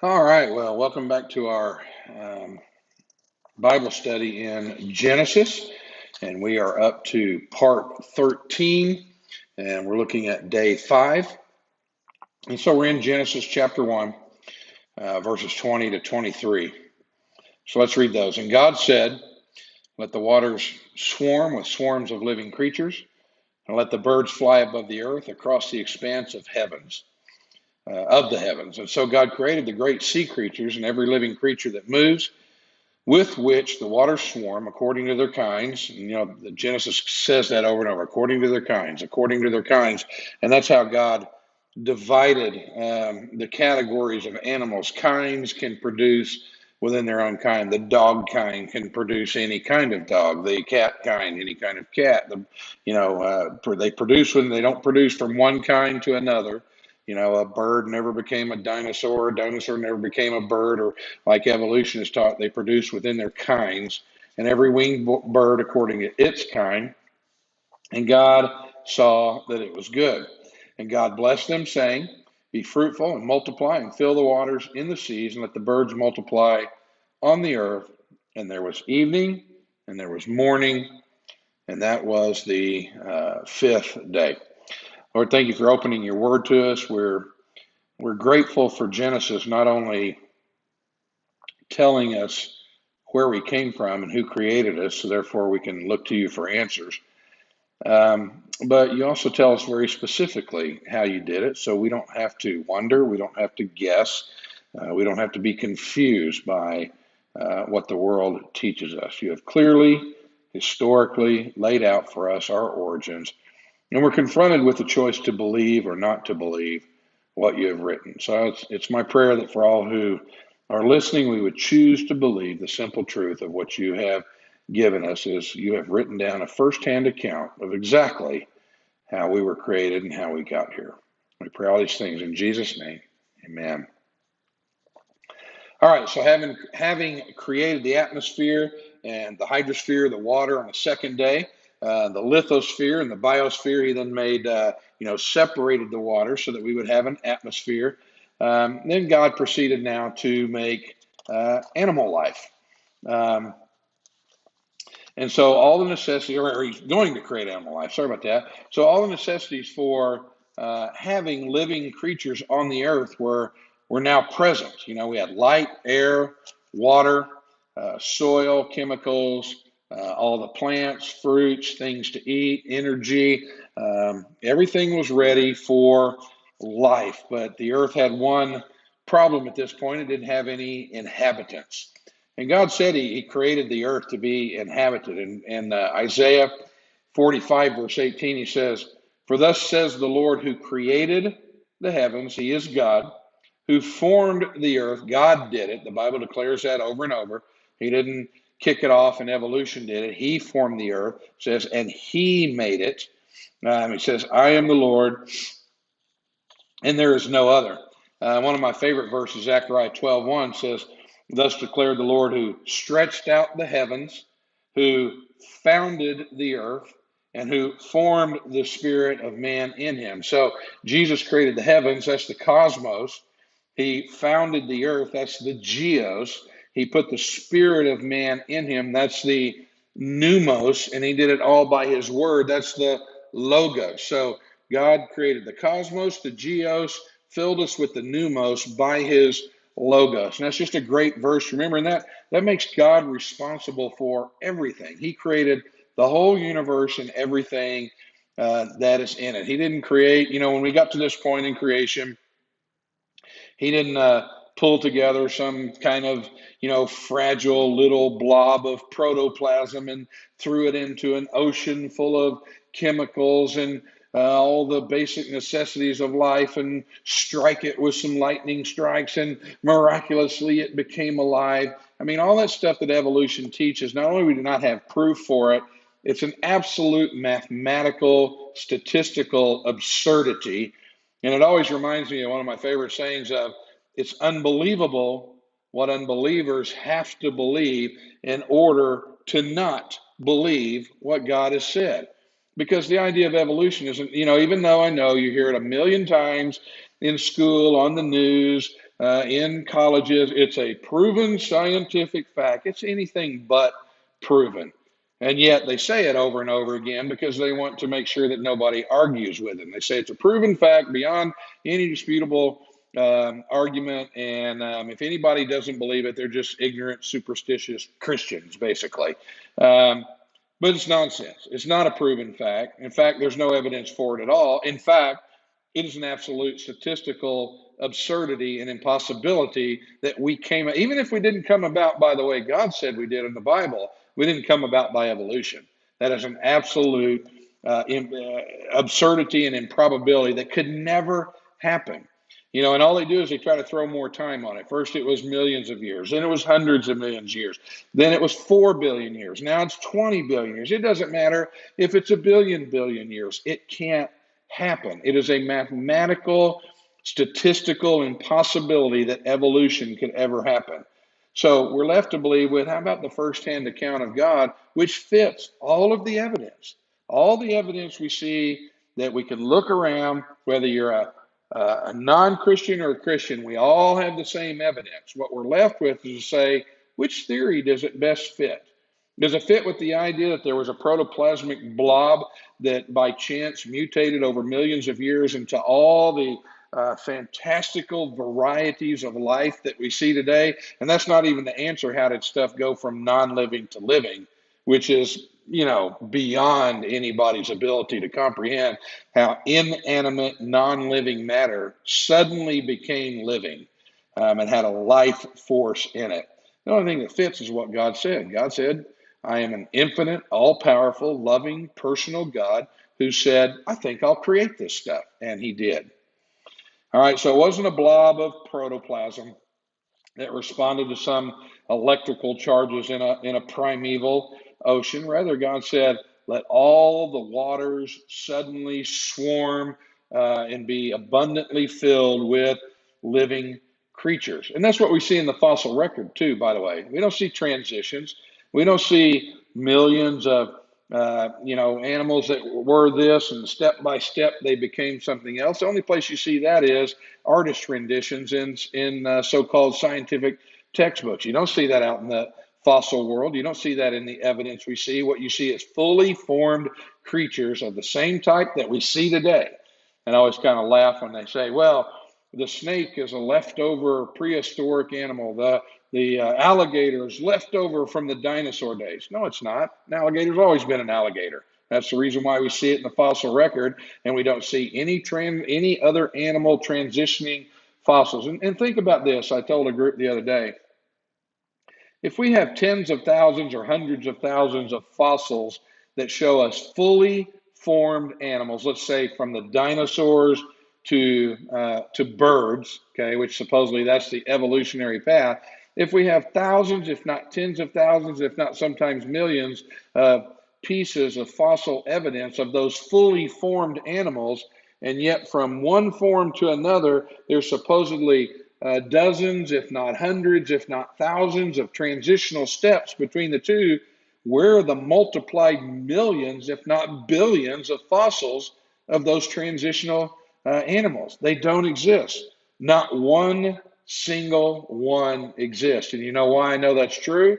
All right, well, welcome back to our um, Bible study in Genesis, and we are up to part 13, and we're looking at day 5. And so we're in Genesis chapter 1, verses 20 to 23. So let's read those. And God said, "Let the waters swarm with swarms of living creatures, and let the birds fly above the earth across the expanse of the heavens. And so God created the great sea creatures and every living creature that moves, with which the waters swarm according to their kinds." And, the Genesis says that over and over, according to their kinds, according to their kinds. And that's how God divided the categories of animals. Kinds can produce within their own kind. The dog kind can produce any kind of dog. The cat kind, any kind of cat. They produce when they don't produce from one kind to another. A bird never became a dinosaur. A dinosaur never became a bird, or like evolution is taught, they produce within their kinds, and every winged bird according to its kind. And God saw that it was good. And God blessed them, saying, "Be fruitful and multiply and fill the waters in the seas, and let the birds multiply on the earth." And there was evening, and there was morning, and that was the fifth day. Lord, thank you for opening your word to us. We're grateful for Genesis not only telling us where we came from and who created us, so therefore we can look to you for answers. But you also tell us very specifically how you did it, so we don't have to wonder, we don't have to guess, we don't have to be confused by what the world teaches us. You have clearly, historically laid out for us our origins, and we're confronted with the choice to believe or not to believe what you have written. So it's my prayer that for all who are listening, we would choose to believe the simple truth of what you have given us, is you have written down a firsthand account of exactly how we were created and how we got here. We pray all these things in Jesus' name. Amen. All right, so having created the atmosphere and the hydrosphere, the water, on the second day, the lithosphere and the biosphere, he then made, separated the water so that we would have an atmosphere. Then God proceeded now to make animal life. Um, and so all the necessities, or he's going to create animal life, sorry about that. So all the necessities for having living creatures on the earth were now present. We had light, air, water, soil, chemicals, all the plants, fruits, things to eat, energy. Everything was ready for life. But the earth had one problem at this point: it didn't have any inhabitants. And God said he created the earth to be inhabited. In Isaiah 45, verse 18, he says, "For thus says the Lord who created the heavens," he is God, "who formed the earth." God did it. The Bible declares that over and over. He didn't kick it off and evolution did it. He formed the earth, says, and he made it. He says, "I am the Lord, and there is no other." One of my favorite verses, Zechariah 12:1, says, "Thus declared the Lord who stretched out the heavens, who founded the earth, and who formed the spirit of man in him." So Jesus created the heavens, that's the cosmos. He founded the earth, that's the geos. He put the spirit of man in him, that's the pneumos, and he did it all by his word, that's the logos. So God created the cosmos, the geos, filled us with the pneumos by his logos. And that's just a great verse. Remember, and that makes God responsible for everything. He created the whole universe and everything that is in it. He didn't create, when we got to this point in creation, he didn't pull together some kind of, fragile little blob of protoplasm and threw it into an ocean full of chemicals and all the basic necessities of life and strike it with some lightning strikes and miraculously it became alive. I mean, all that stuff that evolution teaches, not only do we not have proof for it, it's an absolute mathematical, statistical absurdity. And it always reminds me of one of my favorite sayings of, "It's unbelievable what unbelievers have to believe in order to not believe what God has said." Because the idea of evolution isn't, even though I know you hear it a million times in school, on the news, in colleges. It's a proven scientific fact. It's anything but proven. And yet they say it over and over again because they want to make sure that nobody argues with them. They say it's a proven fact beyond any disputable argument. And if anybody doesn't believe it, they're just ignorant, superstitious Christians, basically. But it's nonsense. It's not a proven fact. In fact, there's no evidence for it at all. In fact, it is an absolute statistical absurdity and impossibility that we came, even if we didn't come about by the way God said we did in the Bible, we didn't come about by evolution. That is an absolute absurdity and improbability that could never happen. And all they do is they try to throw more time on it. First, it was millions of years. Then it was hundreds of millions of years. Then it was 4 billion years. Now it's 20 billion years. It doesn't matter if it's a billion years. It can't happen. It is a mathematical, statistical impossibility that evolution could ever happen. So we're left to believe with, how about the firsthand account of God, which fits all of the evidence. All the evidence we see that we can look around, whether you're a non-Christian or a Christian, we all have the same evidence. What we're left with is to say, which theory does it best fit? Does it fit with the idea that there was a protoplasmic blob that by chance mutated over millions of years into all the fantastical varieties of life that we see today? And that's not even the answer. How did stuff go from non-living to living, which is, beyond anybody's ability to comprehend, how inanimate, non-living matter suddenly became living and had a life force in it. The only thing that fits is what God said. God said, I am an infinite, all-powerful, loving, personal God who said, I think I'll create this stuff. And he did. All right, so it wasn't a blob of protoplasm that responded to some electrical charges in a primeval ocean. Rather, God said, let all the waters suddenly swarm and be abundantly filled with living creatures. And that's what we see in the fossil record too, by the way. We don't see transitions. We don't see millions of animals that were this, and step by step they became something else. The only place you see that is artist renditions in so-called scientific textbooks. You don't see that out in the fossil world. You don't see that in the evidence we see. What you see is fully formed creatures of the same type that we see today. And I always kind of laugh when they say, well, the snake is a leftover prehistoric animal. The alligator is left over from the dinosaur days. No, it's not. An alligator's always been an alligator. That's the reason why we see it in the fossil record, and we don't see any other animal transitioning fossils. And think about this. I told a group the other day, if we have tens of thousands or hundreds of thousands of fossils that show us fully formed animals, let's say from the dinosaurs to birds, okay, which supposedly that's the evolutionary path. If we have thousands, if not tens of thousands, if not sometimes millions of pieces of fossil evidence of those fully formed animals, and yet from one form to another, there's supposedly dozens, if not hundreds, if not thousands of transitional steps between the two, where are the multiplied millions, if not billions, of fossils of those transitional animals? They don't exist. Not one single one exists. And you know why I know that's true?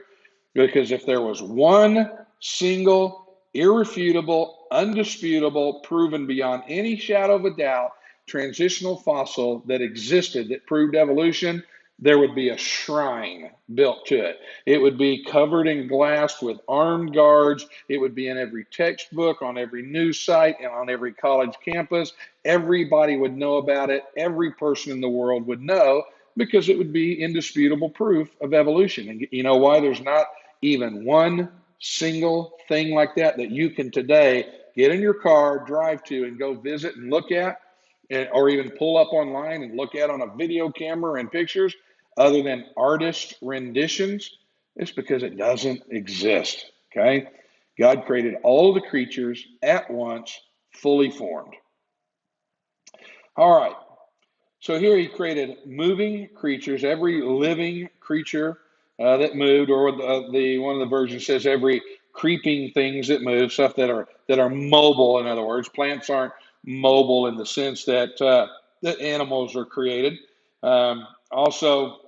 Because if there was one single, irrefutable, undisputable, proven beyond any shadow of a doubt, transitional fossil that existed that proved evolution, there would be a shrine built to it. It would be covered in glass with armed guards. It would be in every textbook, on every news site, and on every college campus. Everybody would know about it. Every person in the world would know, because it would be indisputable proof of evolution. And you know why there's not even one single thing like that you can today get in your car, drive to, and go visit and look at, or even pull up online and look at on a video camera and pictures, other than artist renditions? It's because it doesn't exist, okay? God created all of the creatures at once, fully formed. All right, so here he created moving creatures, every living creature that moved, or one of the versions says every creeping things that move, stuff that are mobile. In other words, plants aren't mobile in the sense that animals are created. Also,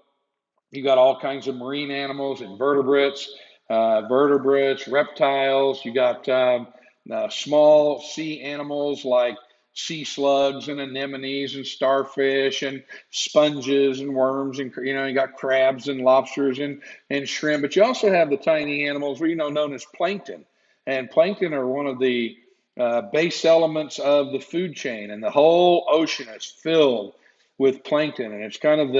you got all kinds of marine animals, invertebrates, vertebrates, reptiles. You got small sea animals like sea slugs and anemones and starfish and sponges and worms, and you got crabs and lobsters and shrimp. But you also have the tiny animals, known as plankton. And plankton are one of the base elements of the food chain, and the whole ocean is filled with plankton, and it's kind of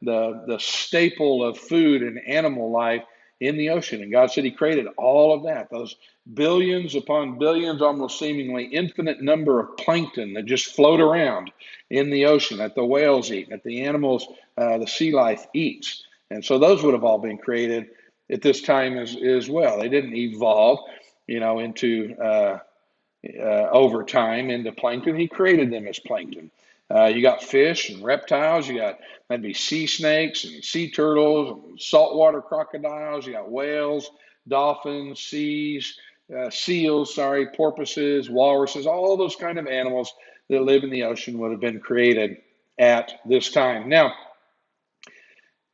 the staple of food and animal life in the ocean. And God said He created all of that, those billions upon billions, almost seemingly infinite number of plankton that just float around in the ocean, that the whales eat, that the animals, the sea life eats. And so those would have all been created at this time as well. They didn't evolve, into over time into plankton. He created them as plankton. You got fish and reptiles. You got maybe sea snakes and sea turtles, and saltwater crocodiles. You got whales, dolphins, seals, porpoises, walruses. All those kind of animals that live in the ocean would have been created at this time. Now,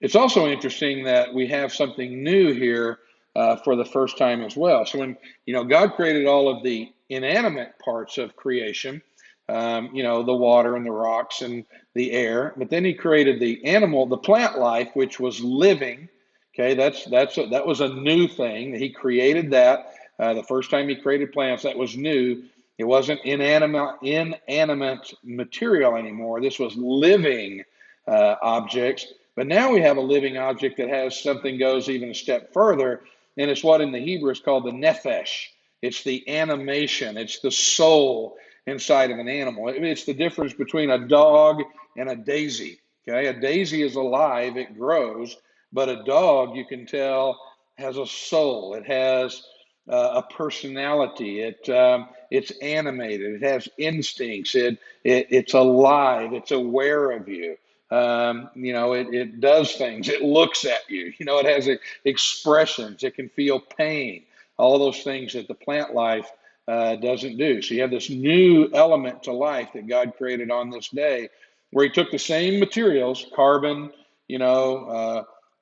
it's also interesting that we have something new here for the first time as well. So when God created all of the inanimate parts of creation, the water and the rocks and the air, but then He created the plant life, which was living. Okay, that was a new thing. He created that the first time He created plants. That was new. It wasn't inanimate material anymore. This was living objects. But now we have a living object that has something goes even a step further, and it's what in the Hebrew is called the nephesh. It's the animation, it's the soul inside of an animal. It's the difference between a dog and a daisy. Okay, a daisy is alive, it grows, but a dog, you can tell, has a soul. It has a personality. It's animated. It has instincts. It's alive. It's aware of you. It does things. It looks at you. It has expressions. It can feel pain. All those things that the plant life doesn't do. So you have this new element to life that God created on this day, where He took the same materials, carbon,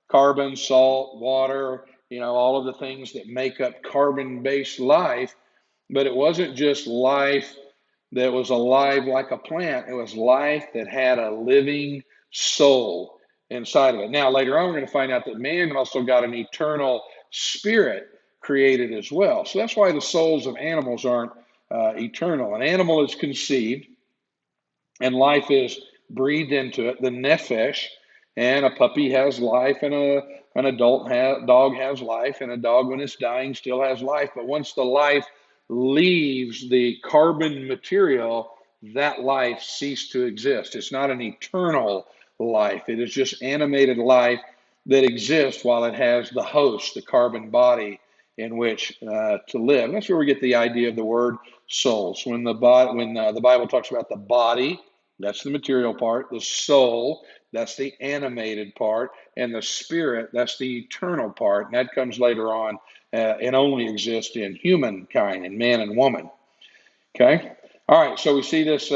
carbon, salt, water, all of the things that make up carbon-based life, but it wasn't just life that was alive like a plant. It was life that had a living soul inside of it. Now, later on, we're going to find out that man also got an eternal spirit created as well. So that's why the souls of animals aren't eternal. An animal is conceived and life is breathed into it, the nephesh, and a puppy has life, and an adult dog has life, and a dog, when it's dying, still has life. But once the life leaves the carbon material, that life ceased to exist. It's not an eternal life. It is just animated life that exists while it has the host, the carbon body in which to live. And that's where we get the idea of the word soul. So when the Bible talks about the body, that's the material part. The soul, that's the animated part. And the spirit, that's the eternal part. And that comes later on and only exists in humankind, in man and woman. Okay? All right, so we see this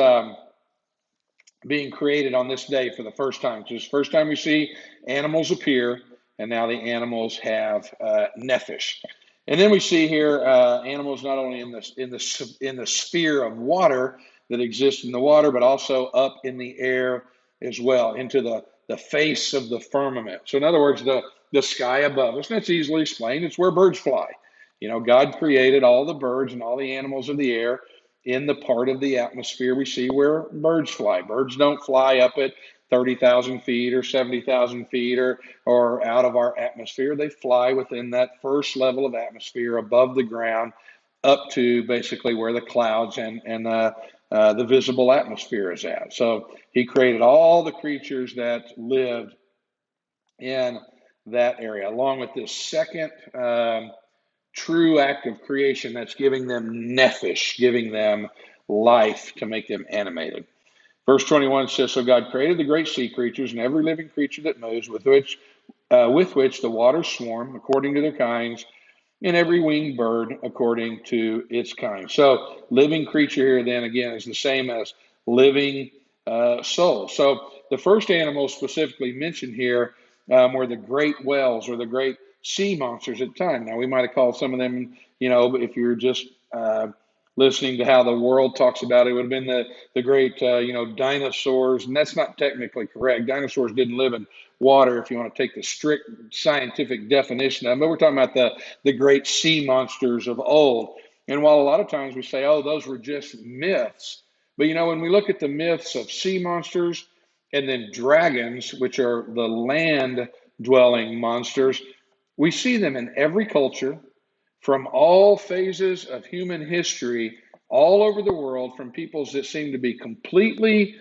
being created on this day for the first time. So it's the first time we see animals appear, and now the animals have nephesh. And then we see here animals not only in the sphere of water that exists in the water, but also up in the air as well, into the face of the firmament. So in other words, the sky above us. And that's easily explained. It's where birds fly. God created all the birds and all the animals of the air in the part of the atmosphere we see where birds fly. Birds don't fly up at 30,000 feet or 70,000 feet or out of our atmosphere. They fly within that first level of atmosphere above the ground up to basically where the clouds and the visible atmosphere is at. So He created all the creatures that lived in that area, along with this second true act of creation that's giving them nephesh, giving them life to make them animated. Verse 21 says, so God created the great sea creatures and every living creature that moves, with which the waters swarm according to their kinds, and every winged bird according to its kind. So living creature here then again is the same as living soul. So the first animals specifically mentioned here were the great whales or the great sea monsters at the time. Now, we might have called some of them, if you're just listening to how the world talks about it, it would have been the great, dinosaurs. And that's not technically correct. Dinosaurs didn't live in water if you want to take the strict scientific definition of them. But we're talking about the great sea monsters of old. And while a lot of times we say, oh, those were just myths, but when we look at the myths of sea monsters and then dragons, which are the land dwelling monsters, we see them in every culture from all phases of human history, all over the world, from peoples that seem to be completely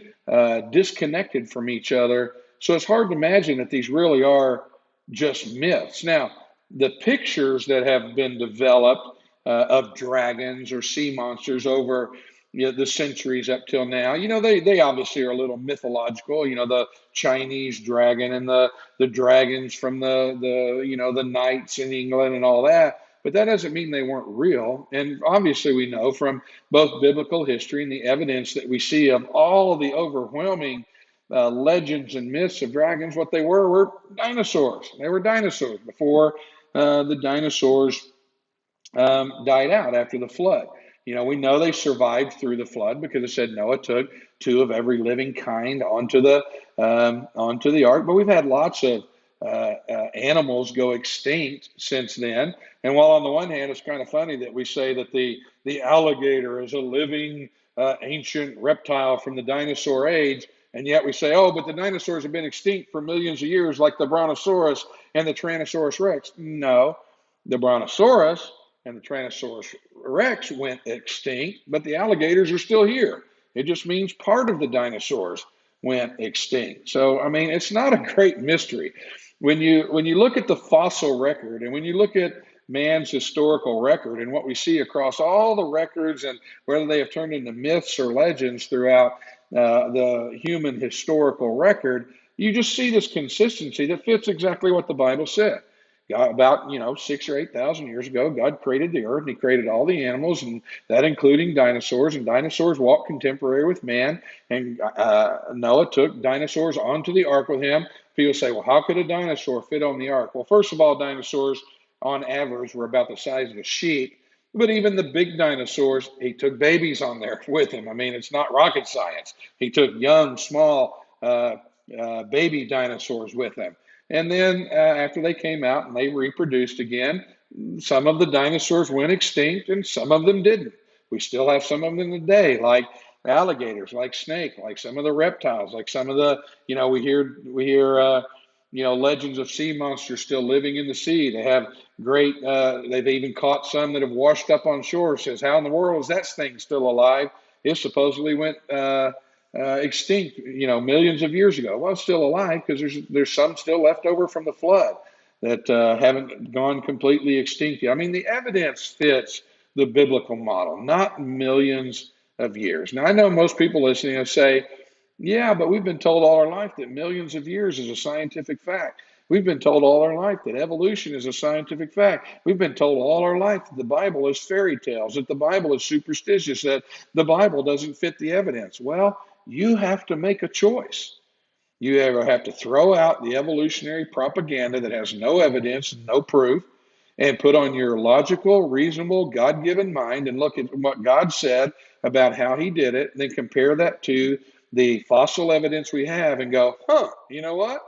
disconnected from each other. So it's hard to imagine that these really are just myths. Now, the pictures that have been developed of dragons or sea monsters over the centuries up till now, they obviously are a little mythological. The Chinese dragon and the dragons from the knights in England and all that. But that doesn't mean they weren't real. And obviously, we know from both biblical history and the evidence that we see of all of the overwhelming legends and myths of dragons, what they were dinosaurs. They were dinosaurs before the dinosaurs died out after the flood. We know they survived through the flood because it said Noah took two of every living kind onto the ark. But we've had lots of animals go extinct since then. And while on the one hand, it's kind of funny that we say that the alligator is a living ancient reptile from the dinosaur age, and yet we say, oh, but the dinosaurs have been extinct for millions of years, like the Brontosaurus and the Tyrannosaurus Rex. No, the Brontosaurus and the Tyrannosaurus Rex went extinct, but the alligators are still here. It just means part of the dinosaurs went extinct. So, I mean, it's not a great mystery. When you look at the fossil record and when you look at man's historical record and what we see across all the records and whether they have turned into myths or legends throughout the human historical record, you just see this consistency that fits exactly what the Bible said. God, about 6,000 or 8,000 years ago, God created the earth and He created all the animals, and that including dinosaurs. And dinosaurs walked contemporary with man. And Noah took dinosaurs onto the ark with him. People say, well, how could a dinosaur fit on the ark? Well, first of all, dinosaurs on average were about the size of a sheep. But even the big dinosaurs, he took babies on there with him. I mean, it's not rocket science. He took young, small baby dinosaurs with him. And then after they came out and they reproduced again, some of the dinosaurs went extinct and some of them didn't. We still have some of them today, like alligators, like snake, like some of the reptiles, like some of the, we hear legends of sea monsters still living in the sea. They have great, they've even caught some that have washed up on shore. It says, how in the world is that thing still alive? It supposedly went extinct, millions of years ago. Well, it's still alive because there's some still left over from the flood that haven't gone completely extinct yet. I mean, the evidence fits the biblical model, not millions of years. Now, I know most people listening will say, yeah, but we've been told all our life that millions of years is a scientific fact. We've been told all our life that evolution is a scientific fact. We've been told all our life that the Bible is fairy tales, that the Bible is superstitious, that the Bible doesn't fit the evidence. Well, you have to make a choice. You either have to throw out the evolutionary propaganda that has no evidence, no proof, and put on your logical, reasonable, God-given mind and look at what God said about how He did it, and then compare that to the fossil evidence we have and go, you know what?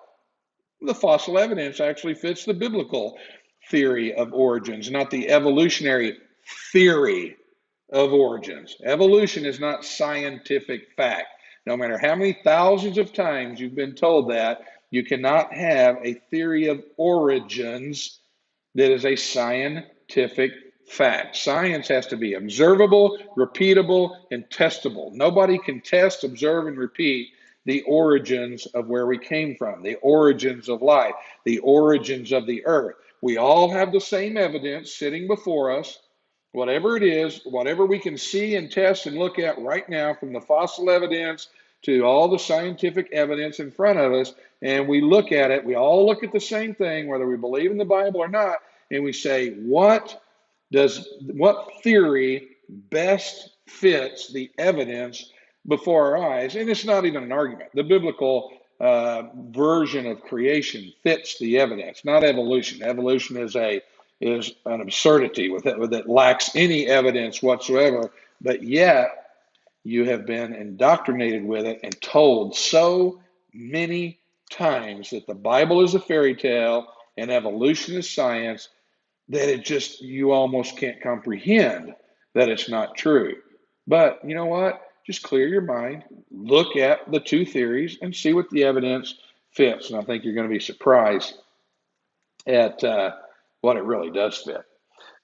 The fossil evidence actually fits the biblical theory of origins, not the evolutionary theory of origins. Evolution is not scientific fact. No matter how many thousands of times you've been told that, you cannot have a theory of origins that is a scientific fact. Science has to be observable, repeatable, and testable. Nobody can test, observe, and repeat the origins of where we came from, the origins of life, the origins of the earth. We all have the same evidence sitting before us. Whatever it is, whatever we can see and test and look at right now, from the fossil evidence to all the scientific evidence in front of us, and we look at it, we all look at the same thing, whether we believe in the Bible or not, and we say, what theory best fits the evidence before our eyes? And it's not even an argument. The biblical version of creation fits the evidence, not evolution. Evolution is an absurdity that lacks any evidence whatsoever, but yet you have been indoctrinated with it and told so many times that the Bible is a fairy tale and evolution is science that you almost can't comprehend that it's not true. But you know what? Just clear your mind, look at the two theories, and see what the evidence fits. And I think you're going to be surprised at what it really does fit.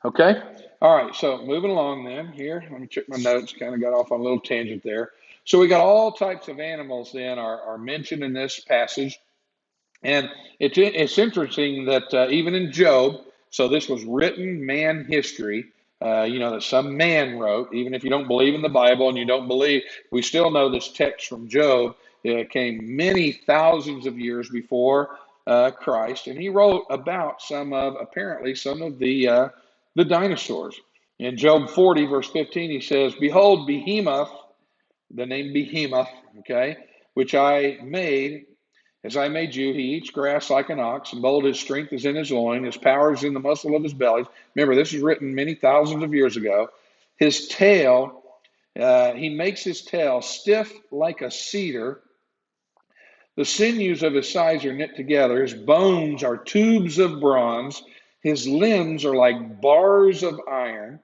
Okay? All right, so moving along then here. Let me check my notes. Kind of got off on a little tangent there. So we got all types of animals then are mentioned in this passage. And it's interesting that even in Job, so this was written man history, that some man wrote, even if you don't believe in the Bible and you don't believe, we still know this text from Job came many thousands of years before Christ. And he wrote about apparently some of the dinosaurs. In Job 40, verse 15, he says, "Behold, Behemoth," the name Behemoth, okay, which I made, as I made you, he eats grass like an ox, and behold, his strength is in his loin, his power is in the muscle of his belly. Remember, this was written many thousands of years ago. His tail, he makes his tail stiff like a cedar. The sinews of his sides are knit together. His bones are tubes of bronze. His limbs are like bars of iron.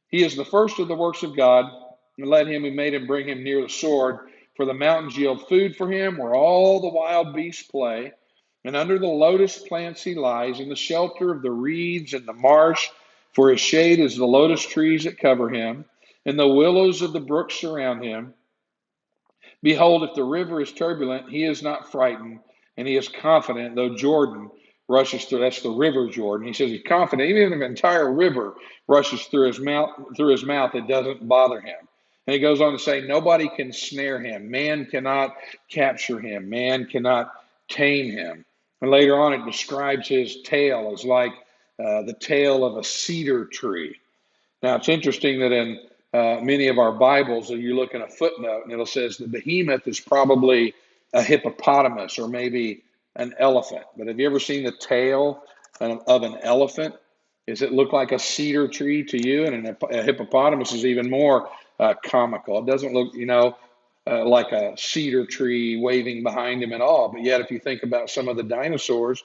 He is the first of the works of God, and let him who made him bring him near the sword. For the mountains yield food for him, where all the wild beasts play. And under the lotus plants he lies, in the shelter of the reeds and the marsh. For his shade is the lotus trees that cover him, and the willows of the brook surround him. Behold, if the river is turbulent, he is not frightened, and he is confident, though Jordan rushes through. That's the river Jordan. He says he's confident, even if an entire river rushes through his mouth, it doesn't bother him. And he goes on to say, nobody can snare him. Man cannot capture him. Man cannot tame him. And later on, it describes his tail as like the tail of a cedar tree. Now, it's interesting that in many of our Bibles, you look in a footnote and it says the behemoth is probably a hippopotamus or maybe an elephant. But have you ever seen the tail of an elephant? Does it look like a cedar tree to you? And a hippopotamus is even more comical. It doesn't look, like a cedar tree waving behind him at all. But yet, if you think about some of the dinosaurs,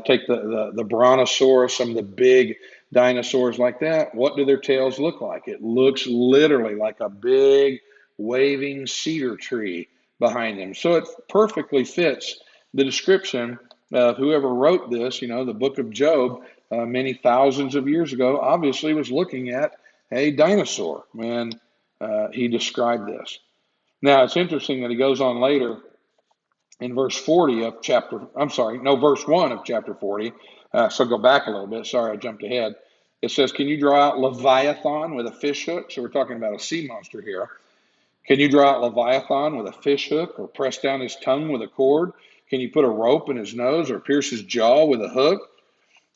take the brontosaurus, some of the big dinosaurs like that, what do their tails look like? It looks literally like a big waving cedar tree behind them. So it perfectly fits the description of whoever wrote this, the book of Job, many thousands of years ago, obviously was looking at a dinosaur when he described this. Now, it's interesting that he goes on later in verse 1 of chapter 40. So go back a little bit. Sorry, I jumped ahead. It says, can you draw out Leviathan with a fish hook? So we're talking about a sea monster here. Can you draw out Leviathan with a fish hook, or press down his tongue with a cord? Can you put a rope in his nose, or pierce his jaw with a hook?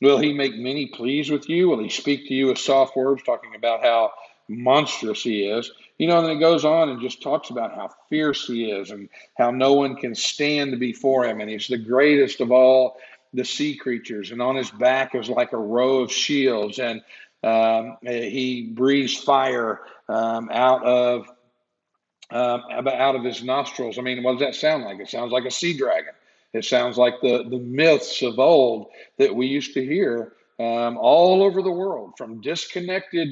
Will he make many pleas with you? Will he speak to you with soft words, talking about how monstrous he is? And then it goes on and just talks about how fierce he is and how no one can stand before him. And he's the greatest of all the sea creatures. And on his back is like a row of shields. And he breathes fire out of his nostrils. I mean, what does that sound like? It sounds like a sea dragon. It sounds like the myths of old that we used to hear all over the world, from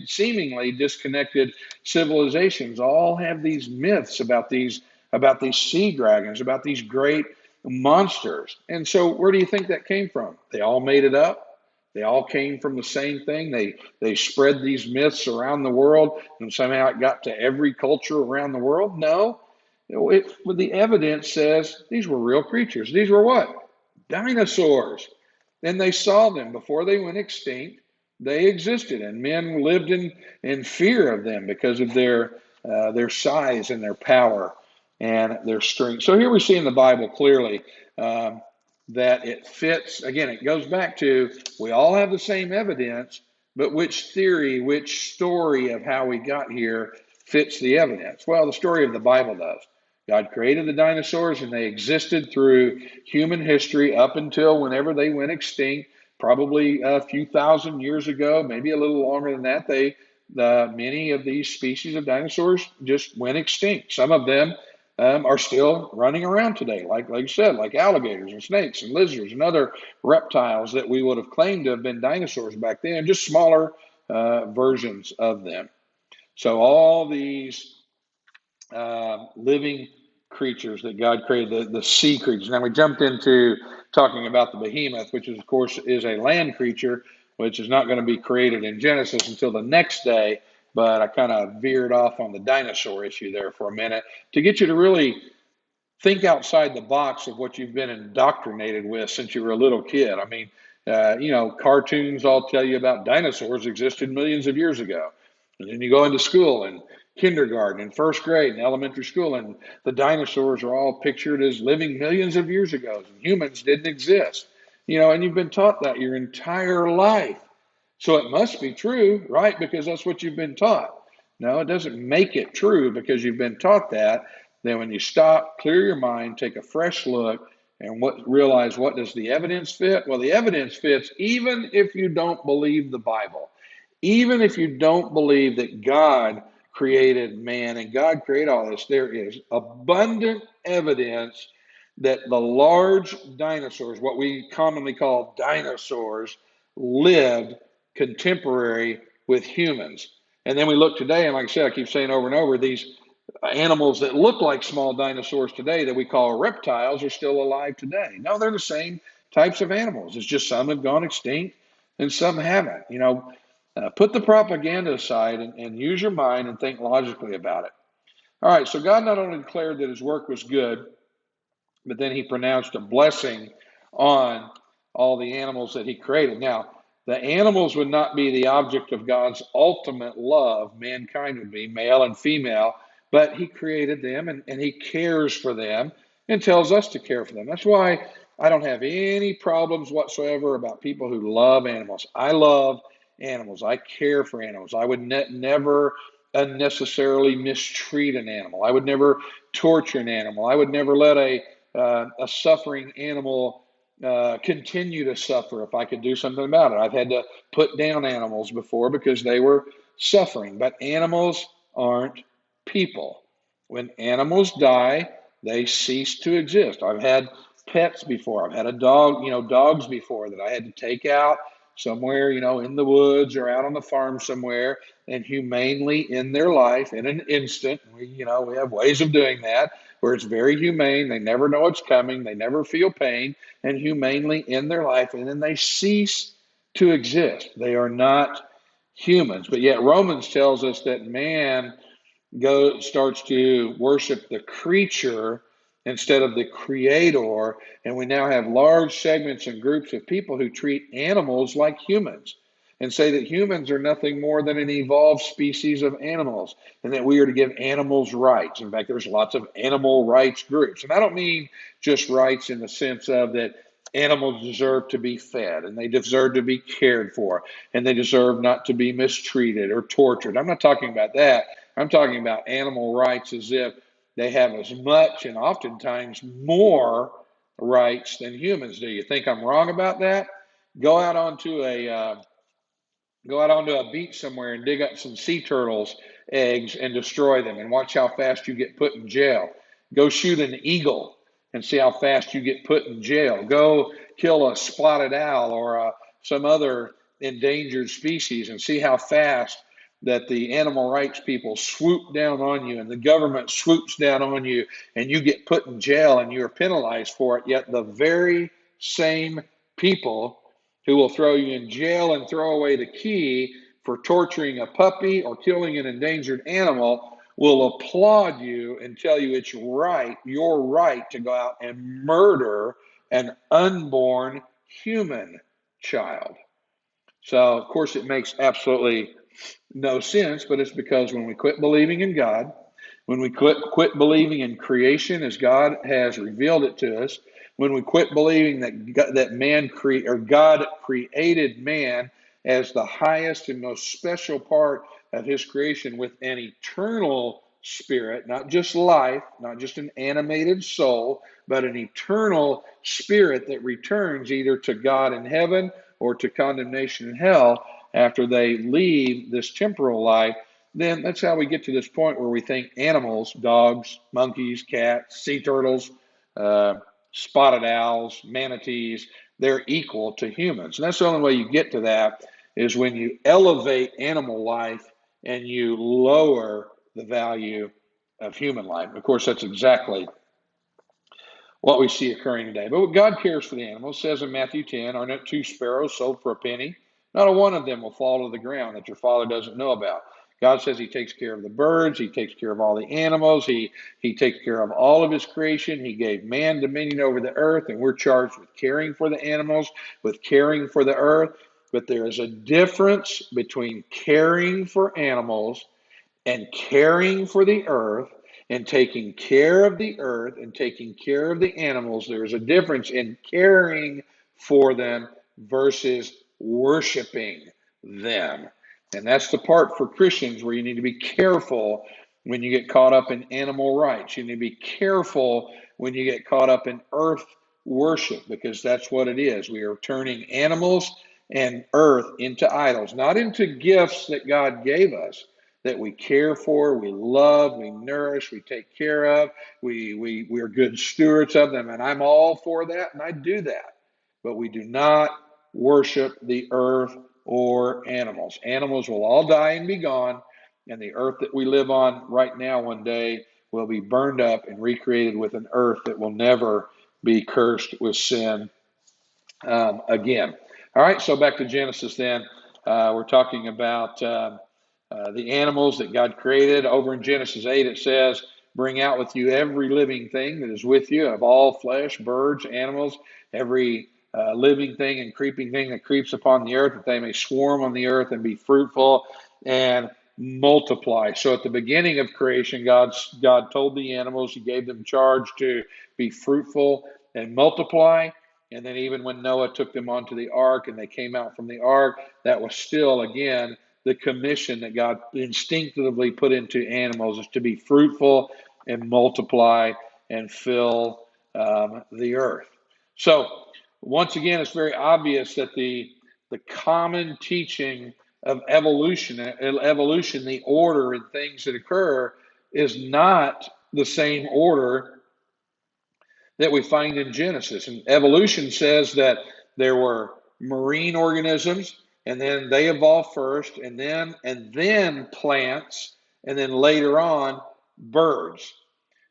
seemingly disconnected civilizations. All have these myths about these sea dragons, about these great monsters. And so, where do you think that came from? They all made it up. They all came from the same thing. They spread these myths around the world, and somehow it got to every culture around the world. No, the evidence says these were real creatures. These were what? Dinosaurs. And they saw them before they went extinct. They existed, and men lived in fear of them because of their size and their power and their strength. So here we see in the Bible clearly that it fits. Again, it goes back to, we all have the same evidence, but which story of how we got here fits the evidence? Well, the story of the Bible does. God created the dinosaurs, and they existed through human history up until whenever they went extinct, probably a few thousand years ago, maybe a little longer than that. Many of these species of dinosaurs just went extinct. Some of them are still running around today, like you said, like alligators and snakes and lizards and other reptiles that we would have claimed to have been dinosaurs back then, just smaller versions of them. So all these living creatures that God created, the sea creatures. Now we jumped into talking about the behemoth, which is, of course, is a land creature, which is not going to be created in Genesis until the next day. But I kind of veered off on the dinosaur issue there for a minute to get you to really think outside the box of what you've been indoctrinated with since you were a little kid. I mean, cartoons all tell you about dinosaurs existed millions of years ago. And then you go into school and kindergarten and first grade and elementary school, and the dinosaurs are all pictured as living millions of years ago, and humans didn't exist. And you've been taught that your entire life. So it must be true, right? Because that's what you've been taught. No, it doesn't make it true because you've been taught that. Then when you stop, clear your mind, take a fresh look, and realize what does the evidence fit? Well, the evidence fits even if you don't believe the Bible. Even if you don't believe that God created man and God created all this, there is abundant evidence that the large dinosaurs, what we commonly call dinosaurs, lived contemporary with humans. And then we look today, and like I said, I keep saying over and over, these animals that look like small dinosaurs today that we call reptiles are still alive today. No, they're the same types of animals. It's just some have gone extinct and some haven't. Put the propaganda aside and use your mind and think logically about it. All right, so God not only declared that his work was good, but then he pronounced a blessing on all the animals that he created. Now, the animals would not be the object of God's ultimate love. Mankind would be, male and female, but he created them and he cares for them and tells us to care for them. That's why I don't have any problems whatsoever about people who love animals. I love animals. I care for animals. I would never unnecessarily mistreat an animal. I would never torture an animal. I would never let a suffering animal continue to suffer if I could do something about it. I've had to put down animals before because they were suffering, but animals aren't people. When animals die, they cease to exist. I've had pets before. I've had a dog, dogs before that I had to take out somewhere, in the woods or out on the farm somewhere and humanely end their life in an instant. We have ways of doing that where it's very humane. They never know it's coming. They never feel pain and humanely end their life. And then they cease to exist. They are not humans. But yet Romans tells us that man starts to worship the creature instead of the creator. And we now have large segments and groups of people who treat animals like humans and say that humans are nothing more than an evolved species of animals and that we are to give animals rights. In fact, there's lots of animal rights groups. And I don't mean just rights in the sense of that animals deserve to be fed and they deserve to be cared for and they deserve not to be mistreated or tortured. I'm not talking about that. I'm talking about animal rights as if they have as much and oftentimes more rights than humans do. You think I'm wrong about that? Go out onto a beach somewhere and dig up some sea turtles' eggs and destroy them and watch how fast you get put in jail. Go shoot an eagle and see how fast you get put in jail. Go kill a spotted owl or some other endangered species and see how fast that the animal rights people swoop down on you and the government swoops down on you and you get put in jail and you're penalized for it. Yet the very same people who will throw you in jail and throw away the key for torturing a puppy or killing an endangered animal will applaud you and tell you it's your right to go out and murder an unborn human child. So, of course, it makes absolutely no sense, but it's because when we quit believing in God, when we quit believing in creation as God has revealed it to us, when we quit believing that God created man as the highest and most special part of his creation with an eternal spirit, not just life, not just an animated soul, but an eternal spirit that returns either to God in heaven or to condemnation in hell after they leave this temporal life. Then that's how we get to this point where we think animals, dogs, monkeys, cats, sea turtles, uh, spotted owls, manatees, they're equal to humans. And that's the only way you get to that is when you elevate animal life and you lower the value of human life. Of course, that's exactly what we see occurring today. But what God cares for the animals, says in Matthew 10, are not two sparrows sold for a penny? Not a one of them will fall to the ground that your Father doesn't know about. God says He takes care of the birds. He takes care of all the animals. He takes care of all of His creation. He gave man dominion over the earth, and we're charged with caring for the animals, with caring for the earth. But there is a difference between caring for animals and caring for the earth and taking care of the earth and taking care of the animals. There's a difference in caring for them versus worshiping them. And that's the part for Christians where you need to be careful when you get caught up in animal rights. You need to be careful when you get caught up in earth worship, because that's what it is. We are turning animals and earth into idols, not into gifts that God gave us, that we care for, we love, we nourish, we take care of. We are good stewards of them, and I'm all for that, and I do that. But we do not worship the earth or animals. Animals will all die and be gone, and the earth that we live on right now one day will be burned up and recreated with an earth that will never be cursed with sin again. All right, so back to Genesis then. We're talking about the animals that God created. Over in Genesis 8, it says, bring out with you every living thing that is with you, of all flesh, birds, animals, every living thing and creeping thing that creeps upon the earth, that they may swarm on the earth and be fruitful and multiply. So at the beginning of creation, God told the animals, He gave them charge to be fruitful and multiply. And then even when Noah took them onto the ark and they came out from the ark, that was still, again, the commission that God instinctively put into animals, is to be fruitful and multiply and fill the earth. So once again, it's very obvious that the common teaching of evolution, the order and things that occur, is not the same order that we find in Genesis. And evolution says that there were marine organisms, and then they evolved first, and then plants, and then later on birds.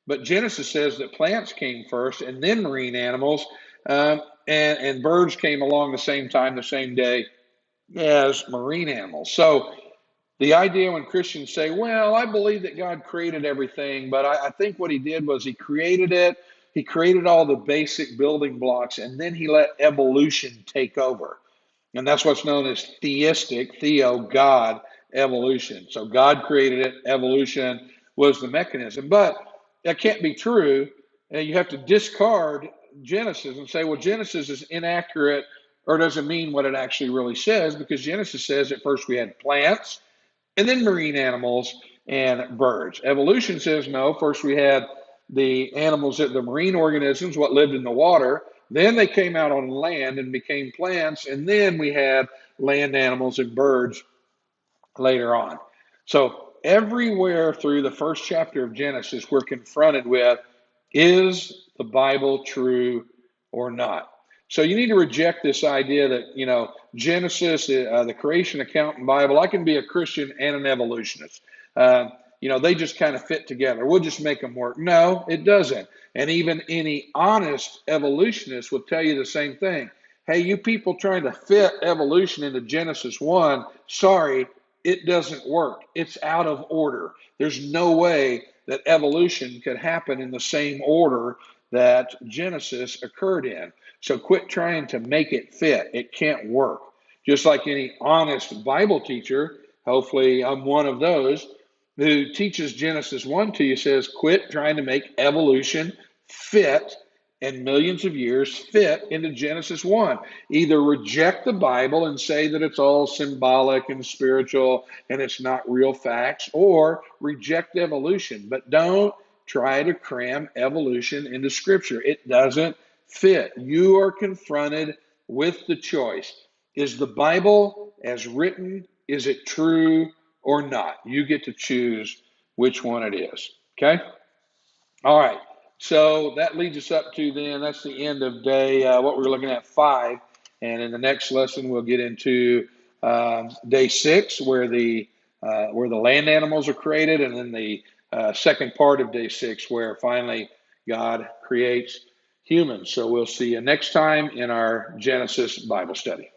But Genesis says that plants came first, and then marine animals, and birds came along the same time, the same day as marine animals. So the idea when Christians say, well, I believe that God created everything, but I think what He did was He created it. He created all the basic building blocks, and then He let evolution take over. And that's what's known as theistic, God, evolution. So God created it, evolution was the mechanism. But that can't be true. You have to discard Genesis and say, well, Genesis is inaccurate or doesn't mean what it actually really says, because Genesis says at first we had plants, and then marine animals and birds. Evolution says no. First we had the animals, the marine organisms, what lived in the water. Then they came out on land and became plants. And then we had land animals and birds later on. So everywhere through the first chapter of Genesis, we're confronted with, is the Bible true or not? So you need to reject this idea that, Genesis, the creation account in the Bible, I can be a Christian and an evolutionist. They just kind of fit together. We'll just make them work. No, it doesn't. And even any honest evolutionist will tell you the same thing. Hey, you people trying to fit evolution into Genesis 1, sorry, it doesn't work. It's out of order. There's no way that evolution could happen in the same order that Genesis occurred in. So quit trying to make it fit. It can't work. Just like any honest Bible teacher, hopefully I'm one of those, who teaches Genesis 1 to you, says quit trying to make evolution fit and millions of years fit into Genesis 1. Either reject the Bible and say that it's all symbolic and spiritual and it's not real facts, or reject evolution. But don't try to cram evolution into Scripture. It doesn't fit. You are confronted with the choice. Is the Bible as written? Is it true or not? You get to choose which one it is. Okay? All right. So that leads us up to then, that's the end of day, what we're looking at, 5. And in the next lesson, we'll get into day 6, where the land animals are created, and then the second part of day 6, where finally God creates humans. So we'll see you next time in our Genesis Bible study.